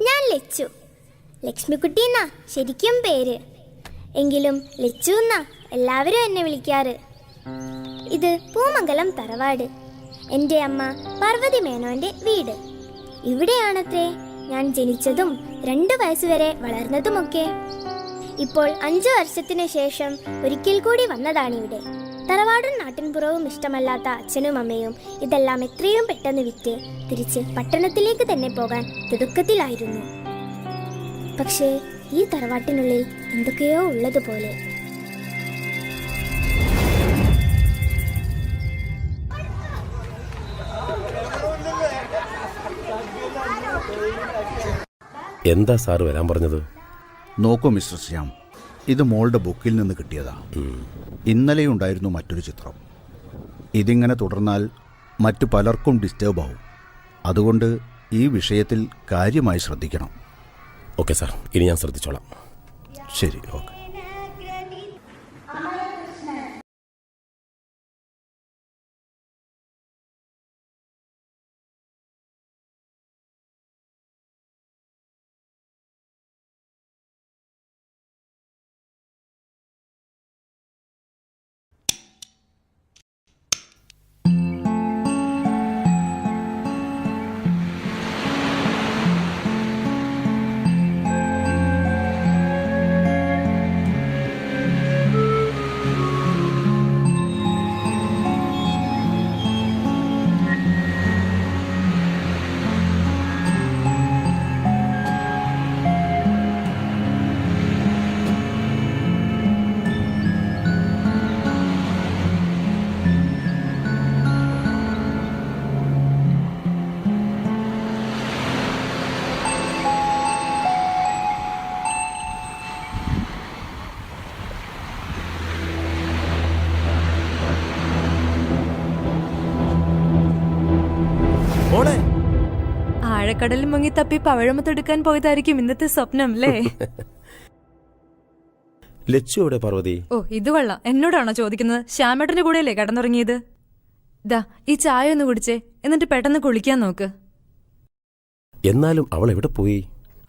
ഞാൻ ലച്ചു, ലക്ഷ്മിക്കുട്ടി എന്നാ ശരിക്കും പേര്. എങ്കിലും ലച്ചു എന്നാ എല്ലാവരും എന്നെ വിളിക്കാറ്. ഇത് പൂമംഗലം തറവാട്. എൻ്റെ അമ്മ പാർവതി മേനോന്റെ വീട് ഇവിടെയാണത്രേ. ഞാൻ ജനിച്ചതും 2 വയസ്സുവരെ വളർന്നതുമൊക്കെ. ഇപ്പോൾ 5 വർഷത്തിന് ശേഷം ഒരിക്കൽ കൂടി വന്നതാണിവിടെ. തറവാടും നാട്ടിൻപുറവും ഇഷ്ടമല്ലാത്ത അച്ഛനും അമ്മയും ഇതെല്ലാം എത്രയും പെട്ടെന്ന് വിറ്റ് തിരിച്ച് പട്ടണത്തിലേക്ക് തന്നെ പോകാൻ തിടുക്കത്തിലായിരുന്നു. പക്ഷേ ഈ തറവാട്ടിനുള്ളിൽ എന്തൊക്കെയോ ഉള്ളതുപോലെ. എന്താ സാറ് വരാൻ പറഞ്ഞത്? നോക്കൂ മിസ്റ്റർ ശ്യാം, ഇത് മോളുടെ ബുക്കിൽ നിന്ന് കിട്ടിയതാ. ഇന്നലെയുണ്ടായിരുന്നു മറ്റൊരു ചിത്രം. ഇതിങ്ങനെ തുടർന്നാൽ മറ്റു പലർക്കും ഡിസ്റ്റർബ് ആവും. അതുകൊണ്ട് ഈ വിഷയത്തിൽ കാര്യമായി ശ്രദ്ധിക്കണം. ഓക്കെ സാർ, ഇനി ഞാൻ ശ്രദ്ധിച്ചോളാം. ശരി, ഓക്കെ. ആഴക്കടലിൽ മുങ്ങി തപ്പി പവഴമത്തെടുക്കാൻ പോയതായിരിക്കും ഇന്നത്തെ സ്വപ്നം അല്ലേ? ലച്ചു എവിടെ പാർവതി? ഓ, ഇത് കൊള്ളാം. എന്നോടാണോ ചോദിക്കുന്നത്? ശ്യാമേട്ടന്റെ കൂടെയല്ലേ കടന്നുറങ്ങിയത്? ദാ ഈ ചായ ഒന്ന് കുടിച്ചേ, എന്നിട്ട് പെട്ടെന്ന് കുളിക്കാൻ നോക്ക്. എന്നാലും അവൾ എവിടെ പോയി?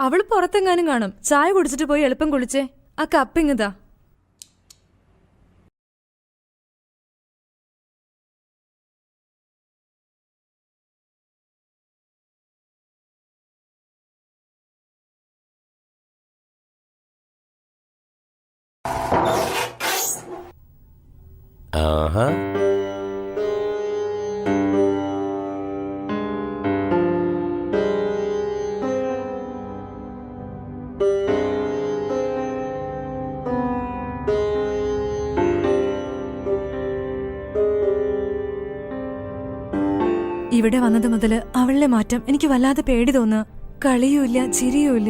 അവള് പുറത്തെങ്ങാനും കാണും. ചായ കുടിച്ചിട്ട് പോയി എളുപ്പം കുളിച്ചേ. ആ കപ്പിങ്ങതാ. ആഹാ, ഇവിടെ വന്നത് മുതല് അവളിലെ മാറ്റം എനിക്ക് വല്ലാതെ പേടി തോന്നുക. കളിയൂല്ല, ചിരിയൂല്ല.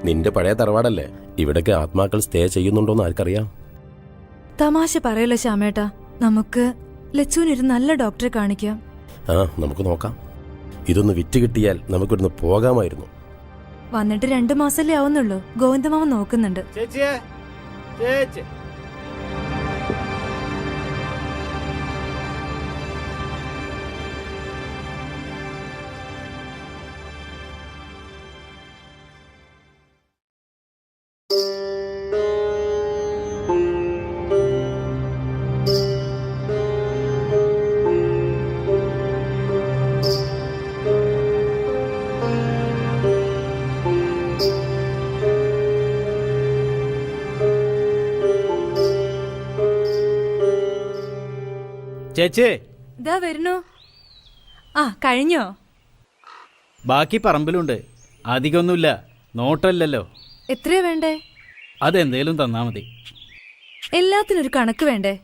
നിന്റെ പഴയ തറവാടല്ലേ? ഇവിടൊക്കെ ആത്മാക്കൾ സ്റ്റേ ചെയ്യുന്നുണ്ടോന്ന് ആർക്കറിയാം? തമാശ പറയല്ലോ ശ്യാമേട്ടാ. നമുക്ക് ലച്ചുവിനൊരു നല്ല ഡോക്ടറെ കാണിക്കാം. ആ, നമുക്ക് നോക്കാം. ഇതൊന്ന് വിറ്റ് കിട്ടിയാൽ നമുക്കിവിടുന്ന് പോകാമായിരുന്നു. വന്നിട്ട് 2 മാസല്ലേ ആവുന്നുള്ളൂ. ഗോവിന്ദമാമൻ നോക്കുന്നുണ്ട്. ചേച്ചി ഇതാ വരുന്നു. ആ, കഴിഞ്ഞോ? ബാക്കി പറമ്പിലുണ്ട്. അധികമൊന്നുമില്ല, നോട്ടല്ലല്ലോ. എത്രയാ വേണ്ടേ? അതെന്തേലും തന്നാ മതി. എല്ലാത്തിനും ഒരു കണക്ക് വേണ്ടേ?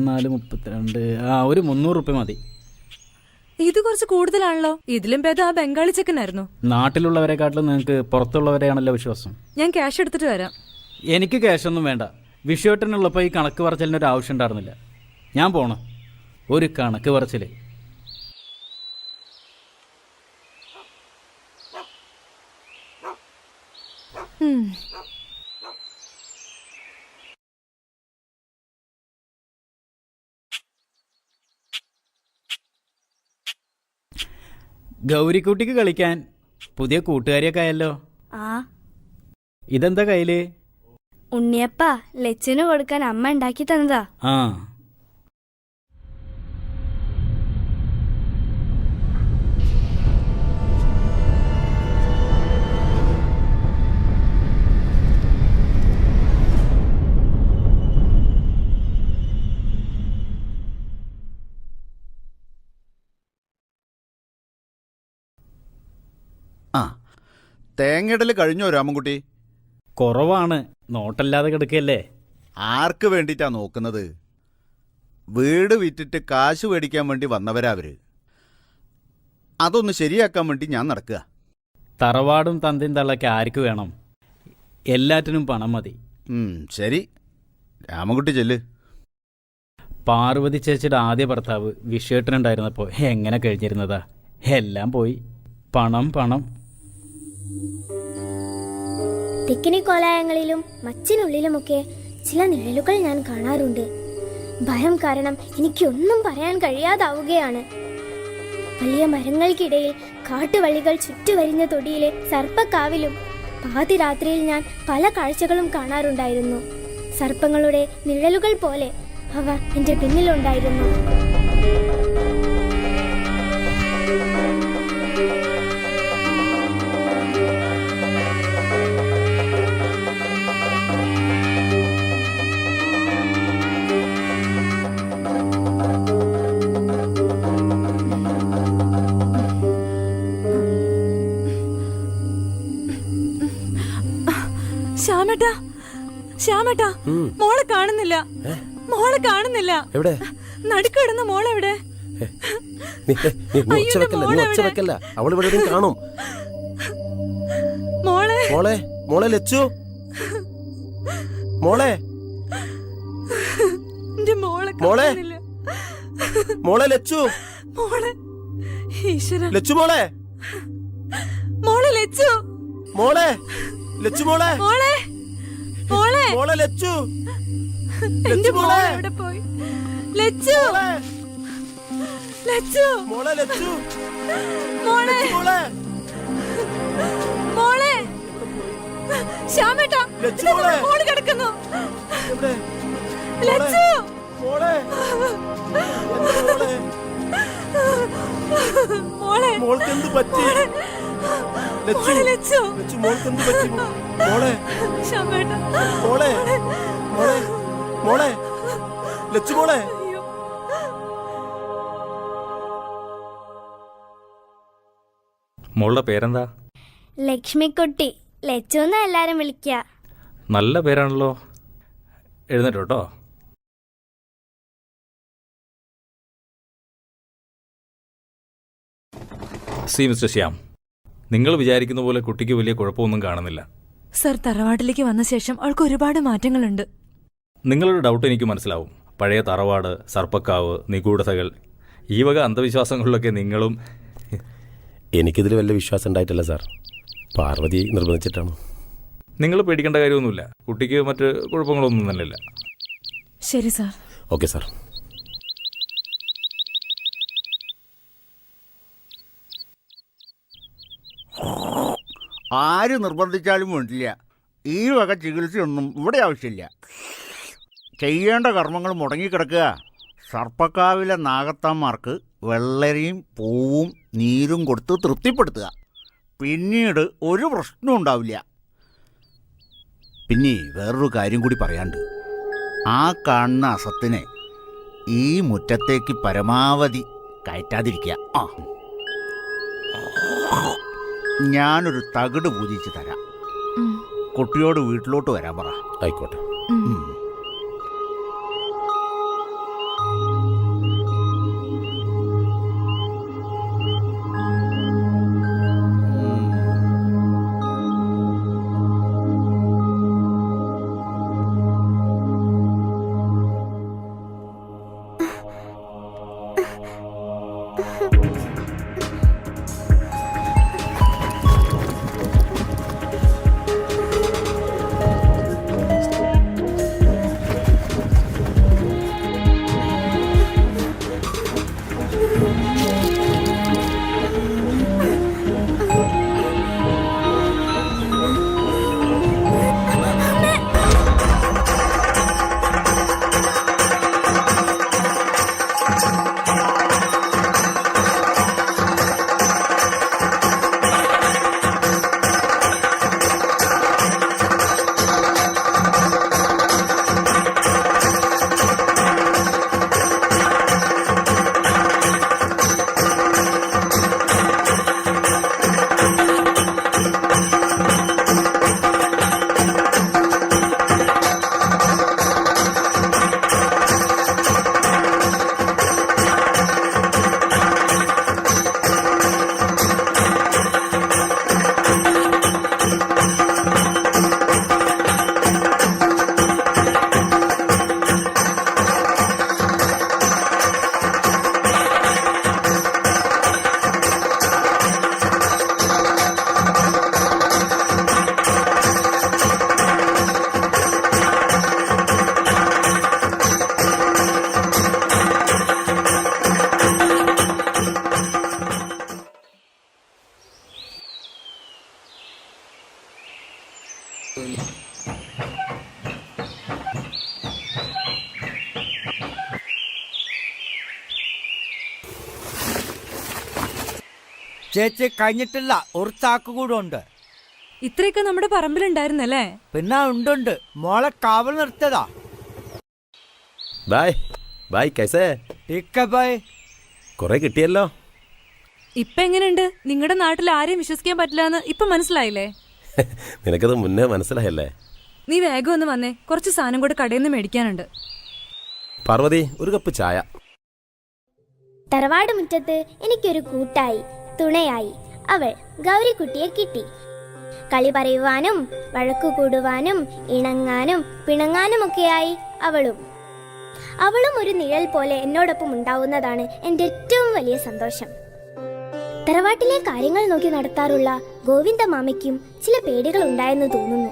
34 ഒരു 300 റുപ്യ മതി. ഇത് കുറച്ച് കൂടുതലാണല്ലോ. ഇതിലും ഭേദം ആ ബംഗാളി ചെക്കനായിരുന്നു. നാട്ടിലുള്ളവരെക്കാട്ടിലും നിങ്ങൾക്ക് പുറത്തുള്ളവരെയാണല്ലോ വിശ്വാസം. ഞാൻ ക്യാഷ് എടുത്തിട്ട് വരാം. എനിക്ക് ക്യാഷൊന്നും വേണ്ട. വിഷുവേട്ടനുള്ളപ്പോൾ ഈ കണക്ക് പറച്ചിലിനൊരു ആവശ്യം ഉണ്ടായിരുന്നില്ല. ഞാൻ പോണം. ഒരു കണക്ക് പറച്ചില്. ഗൗരിക്കുട്ടിക്ക് കളിക്കാൻ പുതിയ കൂട്ടുകാരിയൊക്കെ ആയല്ലോ. ആ ഇതെന്താ കയ്യില്? ഉണ്ണിയപ്പ ലച്ചിന് കൊടുക്കാൻ അമ്മ ഉണ്ടാക്കി തന്നതാ. ആ ആ തേങ്ങയിടൽ കഴിഞ്ഞോ രാമൻകുട്ടി? കുറവാണ്, നോട്ടല്ലാതെ കിടക്കല്ലേ. ആർക്ക് വേണ്ടിയിട്ടാ നോക്കുന്നത്? വീട് വിറ്റിട്ട് കാശ് മേടിക്കാൻ വേണ്ടി വന്നവരാ അവര്. അതൊന്ന് ശരിയാക്കാൻ വേണ്ടി ഞാൻ നടക്കുക. തറവാടും തന്തയും തള്ളൊക്കെ ആർക്ക് വേണം? എല്ലാറ്റിനും പണം മതി. ശരി, രാമൻകുട്ടി ചെല്ല്. പാർവതി ചേച്ചിയുടെ ആദ്യ ഭർത്താവ് വിഷേട്ടനുണ്ടായിരുന്നപ്പോൾ എങ്ങനെ കഴിഞ്ഞിരുന്നതാ? എല്ലാം പോയി. പണം പണം. തെക്കിനി കോലായങ്ങളിലും മച്ചിനുള്ളിലുമൊക്കെ ചില നിഴലുകൾ ഞാൻ കാണാറുണ്ട്. ഭയം കാരണം എനിക്കൊന്നും പറയാൻ കഴിയാതാവുകയാണ്. വലിയ മരങ്ങൾക്കിടയിൽ കാട്ടുവള്ളികൾ ചുറ്റുവരിഞ്ഞ തൊടിയിലെ സർപ്പക്കാവിലും പാതിരാത്രിയിൽ ഞാൻ പല കാഴ്ചകളും കാണാറുണ്ടായിരുന്നു. സർപ്പങ്ങളുടെ നിഴലുകൾ പോലെ അവ എൻ്റെ പിന്നിലുണ്ടായിരുന്നു. ശ്യാമേട്ടാ, ശ്യാമേട്ടാ, മോളെ കാണുന്നില്ല, മോളെ കാണുന്നില്ല. എവിടെ? നടുക്കിടുന്ന മോളെവിടെ? ഒച്ച വെക്കല്ല, അവൾ ഇവിടെ കാണും. മോളെ, മോളെ, മോളെ ലച്ചു, മോളെ, എന്റെ മോളെ മോളെ, കാണുന്നില്ല. മോളെ ലച്ചു, മോളെ, ഈശ്വര, ലച്ചു മോളെ, മോളെ ലച്ചു, മോളെ, ലച്ചു മോളെ, മോളെ, മോളെ, മോളെ ലച്ചു, എന്റെ മോളെ എവിടെ പോയി? ലച്ചു, ലച്ചു, മോളെ ലച്ചു, മോളെ, മോളെ, മോളെ, ശ്യാമേട്ടാ, ലച്ചു മോളെ, മോള് കിടക്കുന്നു. എവിടെ? ലച്ചു, മോളെ, മോളെ, മോളെ, മോൾക്ക് എന്ത് പറ്റി? ലച്ചു, ലച്ചു, ലച്ചു മോൾക്ക് എന്ത് പറ്റി? മോളെ, ശ്യാമേട്ടാ, മോളെ, മോളെ, മോളെ, ലച്ചു മോളെ. മോളുടെ പേരെന്താ? ലക്ഷ്മിക്കുട്ടി, ലച്ചു എന്ന് എല്ലാരും വിളിക്കുക. നല്ല പേരാണല്ലോ. എഴുന്നേറ്റ് കേട്ടോ. മിസ്റ്റർ ശ്യാം, നിങ്ങൾ വിചാരിക്കുന്ന പോലെ കുട്ടിക്ക് വലിയ കുഴപ്പമൊന്നും കാണുന്നില്ല. സർ, തറവാട്ടിലേക്ക് വന്ന ശേഷം അവൾക്ക് ഒരുപാട് മാറ്റങ്ങളുണ്ട്. നിങ്ങളുടെ ഡൗട്ട് എനിക്ക് മനസ്സിലാവും. പഴയ തറവാട്, സർപ്പക്കാവ്, നിഗൂഢതകൾ, ഈ വക അന്ധവിശ്വാസങ്ങളിലൊക്കെ നിങ്ങളും... എനിക്കിതിൽ വല്ല വിശ്വാസം ഉണ്ടായിട്ടില്ല സാർ, പാർവതി നിർബന്ധിച്ചിട്ടാണ്. നിങ്ങൾ പേടിക്കേണ്ട കാര്യമൊന്നുമില്ല. കുട്ടിക്ക് മറ്റ് കുഴപ്പങ്ങളൊന്നും തന്നെയില്ല. ശരി സാർ. Okay sir. ആര് നിർബന്ധിച്ചാലും വേണ്ടില്ല, ഈ വക ചികിത്സയൊന്നും ഇവിടെ ആവശ്യമില്ല. ചെയ്യേണ്ട കർമ്മങ്ങൾ മുടങ്ങിക്കിടക്കുക. സർപ്പക്കാവിലെ നാഗത്താന്മാർക്ക് വെള്ളരിയും പൂവും നീരും കൊടുത്ത് തൃപ്തിപ്പെടുത്തുക. പിന്നീട് ഒരു പ്രശ്നവും ഉണ്ടാവില്ല. പിന്നെ വേറൊരു കാര്യം കൂടി പറയാണ്ട്. ആ കാണുന്ന അസത്തിനെ ഈ മുറ്റത്തേക്ക് പരമാവധി കയറ്റാതിരിക്കുക. ഞാനൊരു തകിട് പൂജിച്ച് തരാം. കുട്ടിയോട് വീട്ടിലോട്ട് വരാൻ പറ. ആയിക്കോട്ടെ. ചേച്ചി കഴിഞ്ഞിട്ടില്ല, ഒരു ചാക്ക് കൂടെ ഉണ്ട്. ഇത്രയൊക്കെ നമ്മുടെ പറമ്പിലുണ്ടായിരുന്നല്ലേ? പിന്നെ ഉണ്ട്, മോളെ കാവൽ നിർത്തതാ. ബായ് ബായ് കൈസേ ബൈ. കുറെ കിട്ടിയല്ലോ. ഇപ്പൊ എങ്ങനെയുണ്ട്? നിങ്ങളുടെ നാട്ടിൽ ആരെയും വിശ്വസിക്കാൻ പറ്റില്ല ഇപ്പൊ മനസ്സിലായില്ലേ? നിനക്കത് മുന്നേ മനസ്സിലായല്ലേ? നീ വേഗം ഒന്ന് വന്നേ, കുറച്ച് സാധനം കൂടെ കടയിൽ നിന്ന് മേടിക്കാനുണ്ട്. പാർവതി, ഒരു കപ്പ് ചായ. തറവാട് മുറ്റത്ത് എനിക്കൊരു കൂട്ടായി, തുണയായി അവൾ ഗൗരിക്കുട്ടിയെ കിട്ടി. കളി പറയുവാനും വഴക്കു കൂടുവാനും ഇണങ്ങാനും പിണങ്ങാനുമൊക്കെയായി അവളും ഒരു നിഴൽ പോലെ എന്നോടൊപ്പം ഉണ്ടാവുന്നതാണ് എൻ്റെ ഏറ്റവും വലിയ സന്തോഷം. തറവാട്ടിലെ കാര്യങ്ങൾ നോക്കി നടത്താറുള്ള ഗോവിന്ദ മാമയ്ക്കും ചില പേടികൾ ഉണ്ടായെന്ന് തോന്നുന്നു.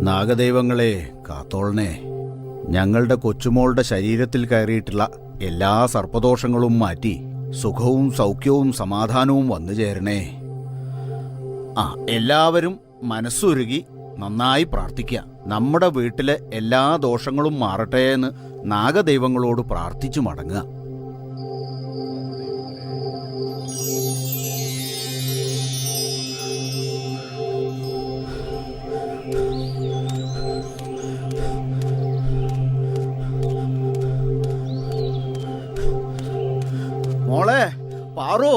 നാഗദൈവങ്ങളെ കാത്തോളനെ, ഞങ്ങളുടെ കൊച്ചുമോളുടെ ശരീരത്തിൽ കയറിയിട്ടുള്ള എല്ലാ സർപ്പദോഷങ്ങളും മാറ്റി സുഖവും സൗഖ്യവും സമാധാനവും വന്നു ചേരണേ. എല്ലാവരും മനസ്സുരുകി നന്നായി പ്രാർത്ഥിക്കുക. നമ്മുടെ വീട്ടിലെ എല്ലാ ദോഷങ്ങളും മാറട്ടെ എന്ന് നാഗദൈവങ്ങളോട് പ്രാർത്ഥിച്ചു മടങ്ങുക. മോളെ പാറു,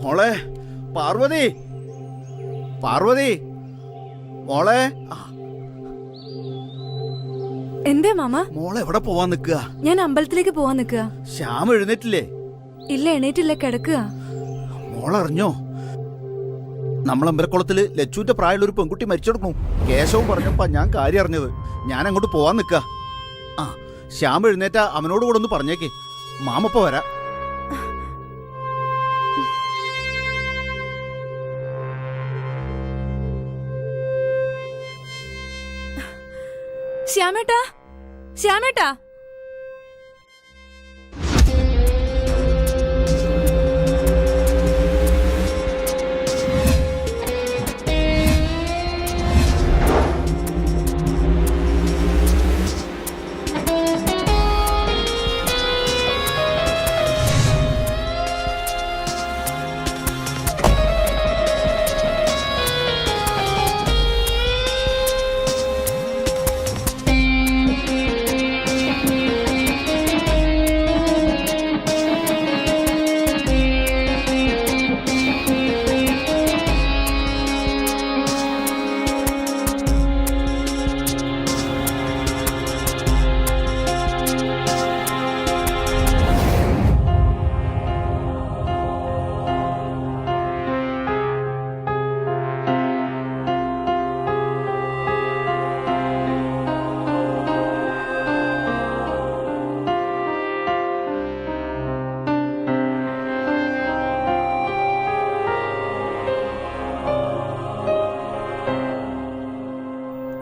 മോളെ പാർവതി, പാർവതി മോളെ. എന്തേ മാമ? മോളെ എവിടെ പോവാൻ നിൽക്കുക? ഞാൻ അമ്പലത്തിലേക്ക് പോവാൻ നിൽക്കുക. ശ്യാം എഴുന്നേറ്റില്ലേ? ഇല്ല, എണീറ്റില്ല, കിടക്കുക. മോളറിഞ്ഞോ, നമ്മളമ്പലക്കുളത്തില് ലച്ചുവിന്റെ പ്രായമുള്ള ഒരു പെൺകുട്ടി മരിച്ചെടുക്കണു. കേശവും പറഞ്ഞപ്പോ ഞാൻ കാര്യം അറിഞ്ഞത്. ഞാൻ അങ്ങോട്ട് പോവാൻ നിൽക്കുക. ശ്യാം എഴുന്നേറ്റ അവനോട് കൂടെ ഒന്ന് പറഞ്ഞേക്ക്. മാമപ്പ വരാം. ശ്യാമേട്ടാ, ശ്യാമേട്ടാ.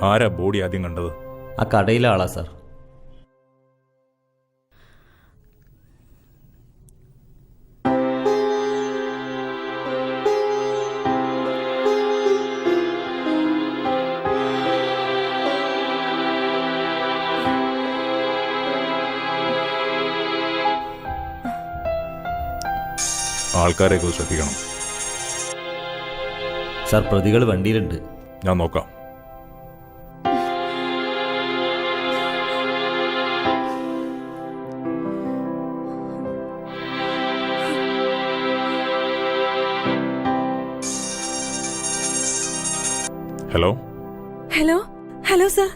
ആരാ ബോഡി ആദ്യം കണ്ടത്? ആ കടയിലെ ആളാ സാർ. ആൾക്കാരെയൊക്കെ ശ്രദ്ധിക്കണം സാർ. പ്രതികൾ വണ്ടിയിലുണ്ട്. ഞാൻ നോക്കാം. ഹലോ ഹലോ ഹലോ സാർ,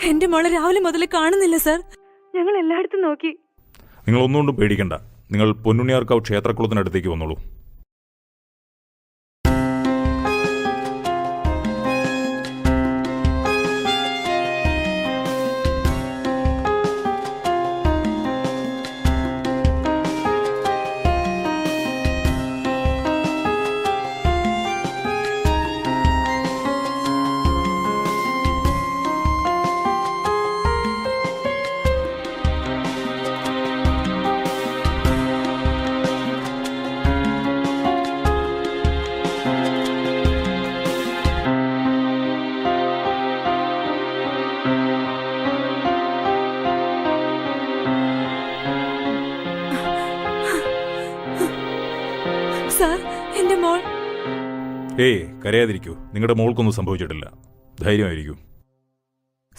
എന്റെ മോളെ രാവിലെ മുതൽ കാണുന്നില്ല സാർ. ഞങ്ങൾ എല്ലായിടത്തും നോക്കി. നിങ്ങൾ ഒന്നുകൊണ്ടും പേടിക്കണ്ട. നിങ്ങൾ പൊന്നുണ്ണിയാർക്കാവ് ക്ഷേത്രക്കുളത്തിനടുത്തേക്ക് വന്നോളൂ. സാർ, എന്റെ മോൾ. ഏയ്, കരയാതിരിക്കൂ. നിങ്ങളുടെ മോൾക്കൊന്നും സംഭവിച്ചിട്ടില്ല. ധൈര്യമായിരിക്കൂ.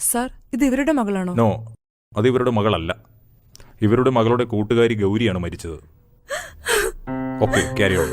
സാർ, ഇത് ഇവരുടെ മകളാണോ? നോ, അത് ഇവരുടെ മകളല്ല. ഇവരുടെ മകളുടെ കൂട്ടുകാരി ഗൗരിയാണ് മരിച്ചത്. Okay, carry on.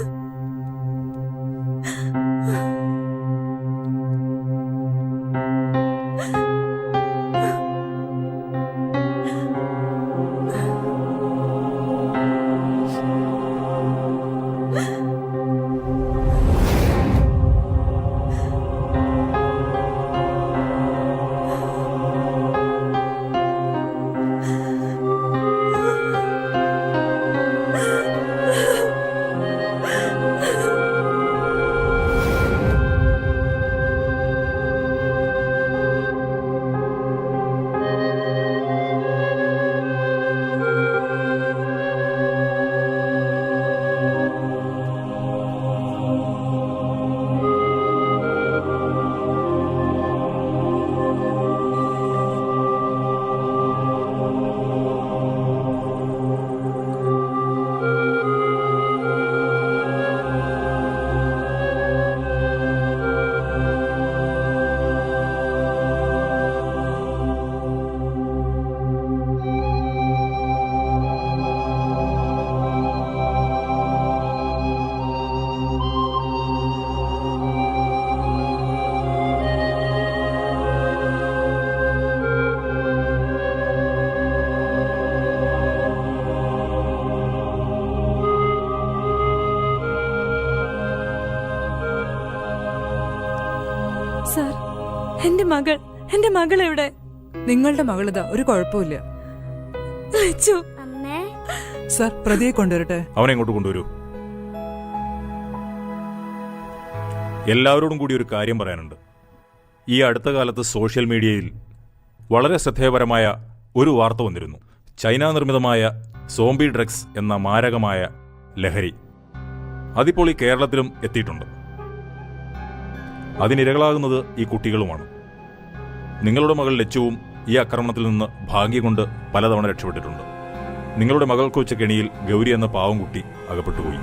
സാർ, എന്റെ മകൾ എവിടെ? നിങ്ങളുടെ മകളിതാ, ഒരു കുഴപ്പമില്ല. ലച്ചു. അമ്മേ, സാർ, പ്രതിയെ കൊണ്ടുവരട്ടെ? അവനെ ഇങ്ങോട്ട് കൊണ്ടുവരൂ. എല്ലാവരോടും കൂടി ഒരു കാര്യം പറയാനുണ്ട്. ഈ അടുത്ത കാലത്ത് സോഷ്യൽ മീഡിയയിൽ വളരെ ശ്രദ്ധേയപരമായ ഒരു വാർത്ത വന്നിരുന്നു. ചൈന നിർമ്മിതമായ സോംബി ഡ്രഗ്സ് എന്ന മാരകമായ ലഹരി അതിപ്പോൾ ഈ കേരളത്തിലും എത്തിയിട്ടുണ്ട്. അതിനിരകളാകുന്നത് ഈ കുട്ടികളുമാണ്. നിങ്ങളുടെ മകൾ ലച്ചുവും ഈ ആക്രമണത്തിൽ നിന്ന് ഭാഗ്യം കൊണ്ട് പലതവണ രക്ഷപ്പെട്ടിട്ടുണ്ട്. നിങ്ങളുടെ മകൾക്ക് വെച്ച കെണിയിൽ ഗൗരി എന്ന പാവം കുട്ടി അകപ്പെട്ടുപോയി.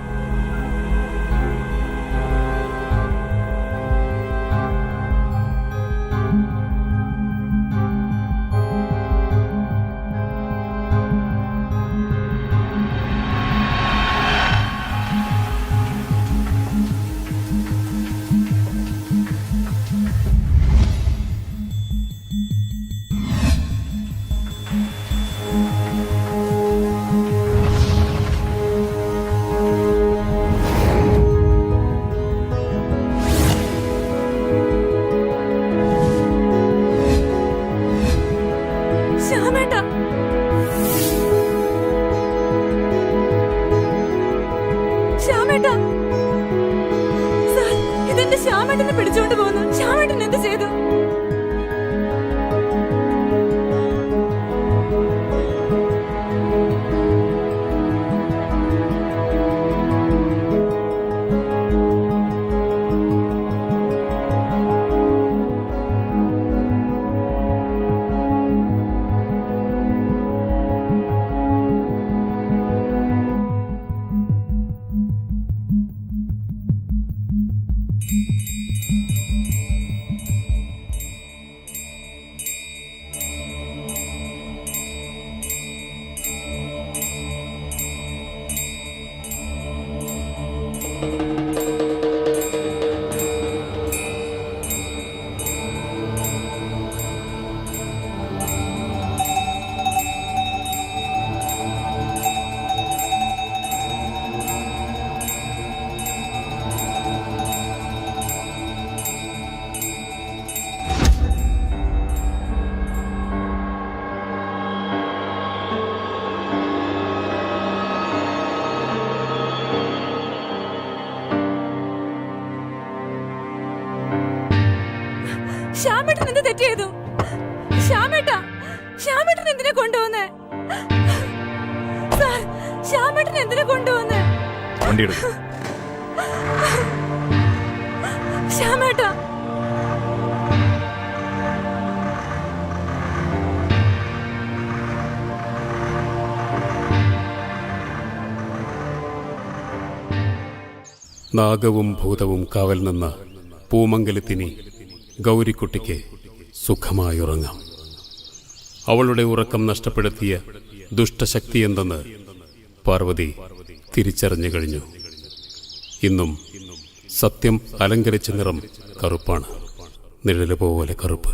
ശ്യാമേട്ടൻ എന്ത് തെറ്റ് ചെയ്തു? ശ്യാമേട്ടൻ എന്തിനാ കൊണ്ടുവന്നേ? സാർ, ശ്യാമേട്ടൻ എന്തിനാ കൊണ്ടുവന്നേ? വണ്ടി എടുക്കും. ശ്യാമേട്ടാ, നാഗവും ഭൂതവും കാവൽ നിന്ന പൂമംഗലത്തിനി ഗൗരിക്കുട്ടിക്ക് സുഖമായുറങ്ങാം. അവളുടെ ഉറക്കം നഷ്ടപ്പെടുത്തിയ ദുഷ്ടശക്തി എന്തെന്ന് പാർവതി തിരിച്ചറിഞ്ഞു കഴിഞ്ഞു. ഇന്നും സത്യം അലങ്കരിച്ച നിറം കറുപ്പാണ്, നിഴല് പോലെ കറുപ്പ്.